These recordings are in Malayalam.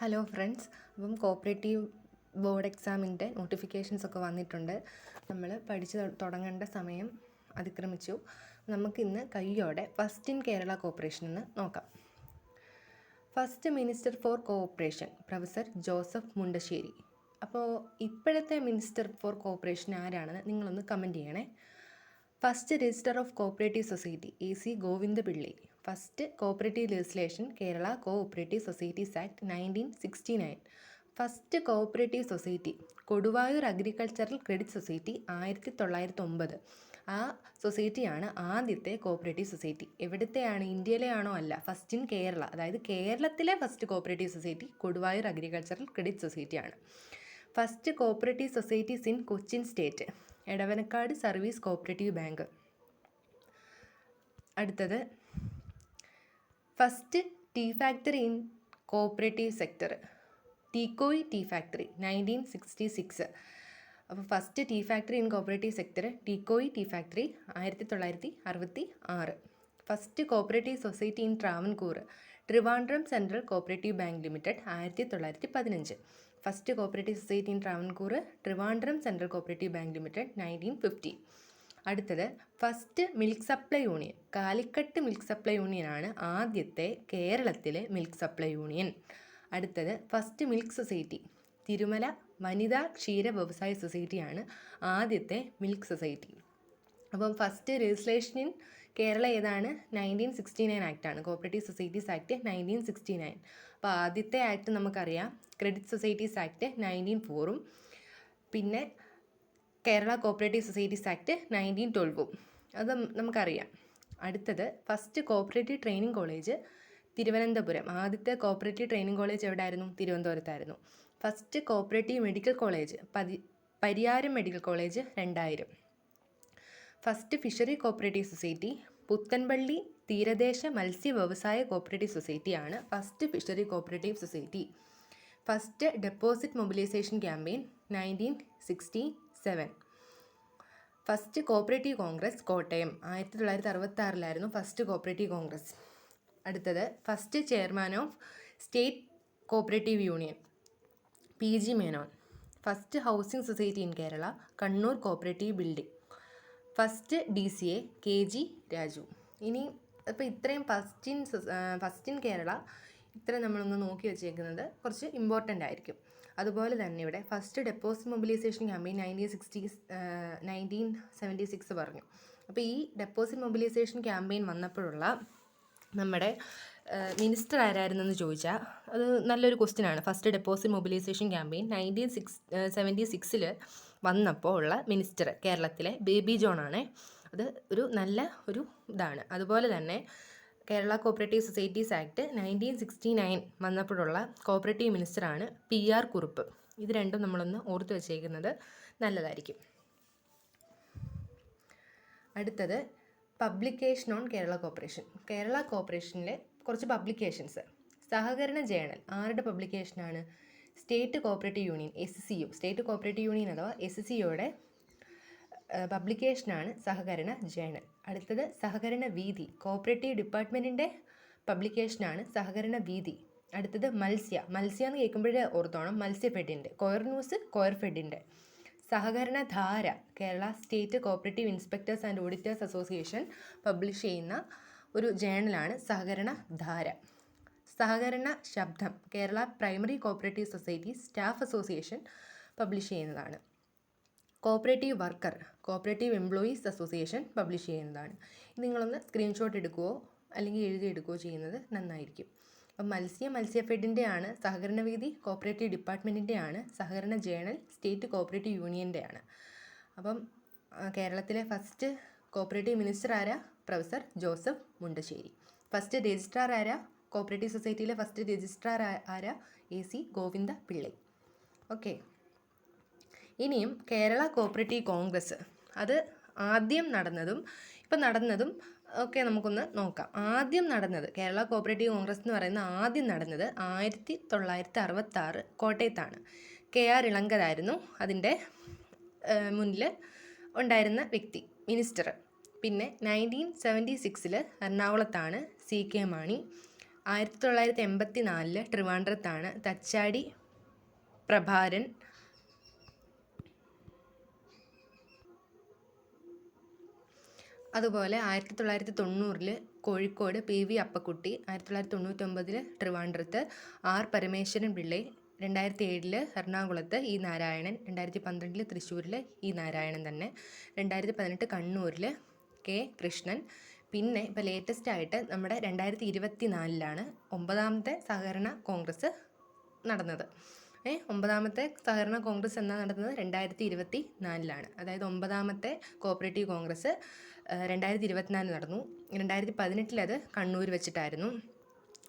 ഹലോ ഫ്രണ്ട്സ്, അപ്പം കോപ്പറേറ്റീവ് ബോർഡ് എക്സാമിൻ്റെ നോട്ടിഫിക്കേഷൻസൊക്കെ വന്നിട്ടുണ്ട്. നമ്മൾ പഠിച്ച് തുടങ്ങേണ്ട സമയം അതിക്രമിച്ചു. നമുക്കിന്ന് കയ്യോടെ ഫസ്റ്റ് ഇൻ കേരള കോർപ്പറേഷൻ എന്ന് നോക്കാം. First minister for cooperation professor Joseph Mundassery. അപ്പോൾ ഇപ്പോഴത്തെ മിനിസ്റ്റർ ഫോർ കോഓപ്പറേഷൻ ആരാണെന്ന് നിങ്ങളൊന്ന് കമൻറ്റ് ചെയ്യണേ. First register of cooperative society AC Govindapillai. First cooperative legislation Kerala cooperative societies act 1969. First cooperative society Koduvayur agricultural credit society 1909. ആ സൊസൈറ്റിയാണ് ആദ്യത്തെ കോഓപ്പറേറ്റീവ് സൊസൈറ്റി. എവിടത്തെയാണ്? ഇന്ത്യയിലെ ആണോ? അല്ല, ഫസ്റ്റ് ഇൻ കേരള. അതായത് കേരളത്തിലെ first cooperative society Koduvayur agricultural credit സൊസൈറ്റിയാണ്. First cooperative societies in Cochin state Edavanakkad service cooperative bank. അടുത്തത് first tea factory in cooperative sector Teekoy tea factory 1966. അപ്പോൾ first tea factory in cooperative sector Teekoy tea factory 1966. First cooperative society in Travancore Trivandrum central cooperative bank limited 1915. First cooperative society in Travancore Trivandrum central cooperative bank limited 1950. അടുത്തത് first milk supply union Calicut milk supply യൂണിയനാണ് ആദ്യത്തെ കേരളത്തിലെ മിൽക്ക് സപ്ലൈ യൂണിയൻ. അടുത്തത് ഫസ്റ്റ് മിൽക്ക് സൊസൈറ്റി തിരുമല വനിതാ ക്ഷീര വ്യവസായ സൊസൈറ്റിയാണ് ആദ്യത്തെ മിൽക്ക് സൊസൈറ്റി. അപ്പം ഫസ്റ്റ് രജിസ്ട്രേഷൻ ഇൻ കേരള ഏതാണ്? 1969 ആക്റ്റാണ്, കോഓപ്പറേറ്റീവ് സൊസൈറ്റീസ് ആക്ട് 1969. അപ്പോൾ ആദ്യത്തെ ആക്ട് നമുക്കറിയാം, ക്രെഡിറ്റ് സൊസൈറ്റീസ് ആക്ട് 1904 പിന്നെ കേരള കോഓപ്പറേറ്റീവ് സൊസൈറ്റീസ് ആക്ട് 1912 അത് നമുക്കറിയാം. അടുത്തത് first cooperative training college Thiruvananthapuram. ആദ്യത്തെ കോഓപ്പറേറ്റീവ് ട്രെയിനിങ് കോളേജ് എവിടെയായിരുന്നു? തിരുവനന്തപുരത്തായിരുന്നു. First cooperative medical college Pariyaram medical college 2000. First fishery cooperative society Puthanpally തീരദേശ മത്സ്യ വ്യവസായ കോഓപ്പറേറ്റീവ് സൊസൈറ്റിയാണ് first fishery cooperative society. First deposit mobilisation campaign 1967. First cooperative congress Kottayam 1966 first cooperative congress. അടുത്തത് first chairman of state cooperative union PG Menon. First housing society in Kerala Kannur cooperative building. First DCA KG Raju. ഇനി അപ്പോൾ ഇത്രയും ഫസ്റ്റ് ഇൻ കേരള ഇത്രയും നമ്മളൊന്ന് നോക്കി വെച്ചേക്കുന്നത് കുറച്ച് ഇമ്പോർട്ടൻ്റ് ആയിരിക്കും. അതുപോലെ തന്നെ ഇവിടെ ഫസ്റ്റ് ഡെപ്പോസിറ്റ് മൊബിലൈസേഷൻ ക്യാമ്പയിൻ 1976 പറഞ്ഞു. അപ്പോൾ ഈ ഡെപ്പോസിറ്റ് മൊബിലൈസേഷൻ ക്യാമ്പയിൻ വന്നപ്പോഴുള്ള നമ്മുടെ മിനിസ്റ്റർ ആരായിരുന്നെന്ന് ചോദിച്ചാൽ അത് നല്ലൊരു ക്വസ്റ്റ്യനാണ്. ഫസ്റ്റ് ഡെപ്പോസിറ്റ് മൊബിലൈസേഷൻ ക്യാമ്പയിൻ 1976 വന്നപ്പോൾ ഉള്ള മിനിസ്റ്റർ കേരളത്തിലെ ബേബി ജോൺ ആണ്. അത് ഒരു നല്ല ഒരു ഇതാണ്. അതുപോലെ തന്നെ കേരള കോഓപ്പറേറ്റീവ് സൊസൈറ്റീസ് ആക്ട് 1969 വന്നപ്പോഴുള്ള കോഓപ്പറേറ്റീവ് മിനിസ്റ്ററാണ് PR കുറുപ്പ്. ഇത് രണ്ടും നമ്മളൊന്ന് ഓർത്ത് വെച്ചേക്കുന്നത് നല്ലതായിരിക്കും. അടുത്തത് publication on Kerala corporation. Kerala കോർപ്പറേഷനിലെ കുറച്ച് പബ്ലിക്കേഷൻസ്. സഹകരണ ജേണൽ ആരുടെ പബ്ലിക്കേഷനാണ്? State cooperative union SCU. State cooperative union അഥവാ SCOയുടെ പബ്ലിക്കേഷനാണ് സഹകരണ ജേണൽ. അടുത്തത് സഹകരണ വീതി കോഓപ്പറേറ്റീവ് ഡിപ്പാർട്ട്മെൻറ്റിൻ്റെ പബ്ലിക്കേഷനാണ് സഹകരണ വീതി. അടുത്തത് മത്സ്യ എന്ന് കേൾക്കുമ്പോഴേ ഓർത്തോണം മത്സ്യഫെഡിൻ്റെ. കൊയർ ന്യൂസ് കൊയർഫെഡിൻ്റെ. Sahakarana Dhara Kerala state cooperative inspectors and auditors association publish ചെയ്യുന്ന ഒരു ജേണലാണ് Sahakarana Dhara. Sahakarana Shabdam Kerala primary cooperative society staff association publish ചെയ്യുന്നതാണ്. Cooperative worker cooperative employees association publish ചെയ്യുന്നതാണ്. നിങ്ങളൊന്ന് സ്ക്രീൻഷോട്ട് എടുക്കുകയോ അല്ലെങ്കിൽ എഴുതിയെടുക്കുകയോ ചെയ്യുന്നത് നന്നായിരിക്കും. അപ്പം മത്സ്യഫെഡിൻ്റെ ആണ്. സഹകരണ വീതി കോഓപ്പറേറ്റീവ് ഡിപ്പാർട്ട്മെൻറ്റിൻ്റെ ആണ്. സഹകരണ ജേണൽ സ്റ്റേറ്റ് കോഓപ്പറേറ്റീവ് യൂണിയൻ്റെ ആണ്. അപ്പം കേരളത്തിലെ ഫസ്റ്റ് കോഓപ്പറേറ്റീവ് മിനിസ്റ്റർ ആരാ? Professor Joseph Mundassery. First registrar ആരാ? കോഓപ്പറേറ്റീവ് സൊസൈറ്റിയിലെ ഫസ്റ്റ് രജിസ്ട്രാർ ആരാ? AC ഗോവിന്ദപിള്ളി. ഓക്കെ. ഇനിയും കേരള കോഓപ്പറേറ്റീവ് കോൺഗ്രസ് അത് ആദ്യം നടന്നതും ഇപ്പം നടന്നതും ഒക്കെ നമുക്കൊന്ന് നോക്കാം. ആദ്യം നടന്നത് കേരള കോഓപ്പറേറ്റീവ് കോൺഗ്രസ് എന്ന് പറയുന്ന ആദ്യം നടന്നത് 1966 കോട്ടയത്താണ്. KR ഇളങ്കലായിരുന്നു അതിൻ്റെ മുന്നിൽ ഉണ്ടായിരുന്ന വ്യക്തി, മിനിസ്റ്റർ. പിന്നെ 1976 എറണാകുളത്താണ് CK മാണി. 1984 ട്രിവാൻഡ്രത്താണ് തച്ചാടി പ്രഭാരൻ അതുപോലെ 1990 കോഴിക്കോട് PV അപ്പക്കുട്ടി, 1999 ട്രിവാൻഡ്രത്ത് R പരമേശ്വരൻ പിള്ളை, 2007 എറണാകുളത്ത് E നാരായണൻ, 2012 തൃശ്ശൂരിൽ E നാരായണൻ തന്നെ, 2018 കണ്ണൂരിൽ K കൃഷ്ണൻ. പിന്നെ ഇപ്പോൾ ലേറ്റസ്റ്റ് ആയിട്ട് നമ്മുടെ 2024 9ാമത്തെ സഹകരണ കോൺഗ്രസ് നടന്നത്. 9ാമത്തെ സഹകരണ കോൺഗ്രസ് എന്നാണ് നടന്നത്? 2024 അതായത് 9ാമത്തെ കോപ്പറേറ്റീവ് കോൺഗ്രസ് 2024 നടന്നു. 2018 അത് കണ്ണൂർ വെച്ചിട്ടായിരുന്നു.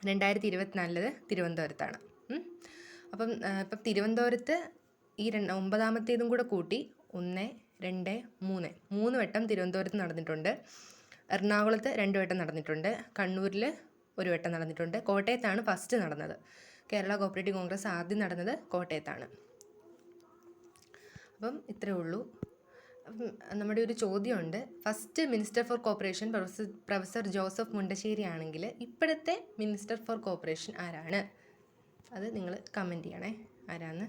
2024 തിരുവനന്തപുരത്താണ്. അപ്പം ഇപ്പം തിരുവനന്തപുരത്ത് ഈ 9ാമത്തേതും കൂടെ കൂട്ടി 1, 2, 3 വട്ടം തിരുവനന്തപുരത്ത് നടന്നിട്ടുണ്ട്. എറണാകുളത്ത് 2 വട്ടം നടന്നിട്ടുണ്ട്. കണ്ണൂരിൽ 1 വട്ടം നടന്നിട്ടുണ്ട്. കോട്ടയത്താണ് ഫസ്റ്റ് നടന്നത്. കേരള കോപ്പറേറ്റീവ് കോൺഗ്രസ് ആദ്യം നടന്നത് കോട്ടയത്താണ്. അപ്പം ഇത്രയേ ഉള്ളൂ. നമ്മുടെ ഒരു ചോദ്യമുണ്ട്. First minister four corporation professor Joseph Mundassery ആണെങ്കിൽ ഇപ്പോഴത്തെ മിനിസ്റ്റർ ഫോർ കോർപ്പറേഷൻ ആരാണ്? അത് നിങ്ങൾ കമൻറ്റ് ചെയ്യണേ ആരാന്ന്.